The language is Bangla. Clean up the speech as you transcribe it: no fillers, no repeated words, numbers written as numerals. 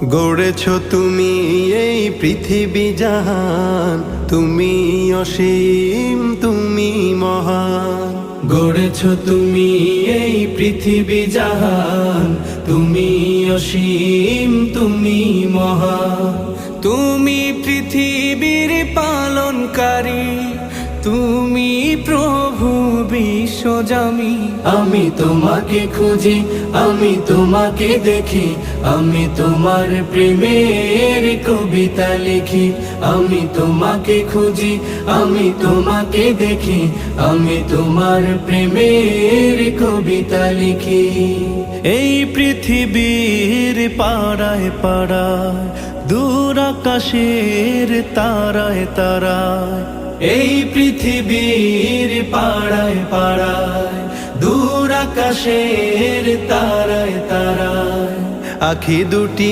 গড়েছ তুমি এই পৃথিবী জাহান, তুমি অসীম তুমি মহান। গড়েছ তুমি এই পৃথিবী জাহান, তুমি অসীম তুমি মহান। তুমি পৃথিবীর পালনকারী, তুমি প্রভু বিশ্বজামি। আমি তোমাকে খুঁজি, আমি তোমাকে দেখি, আমি তোমার প্রেমের কবিতা লিখি। আমি তোমাকে খুঁজি, আমি তোমাকে দেখি, আমি তোমার প্রেমের কবিতা লিখি। এই পৃথিবীর পাড়ায় পাড়ায়, দূর আকাশের তারায় তারায়। এই পৃথিবীর পাড়ায় পাড়ায়, দূর আকাশের তারায় তারায়। আখি দুটি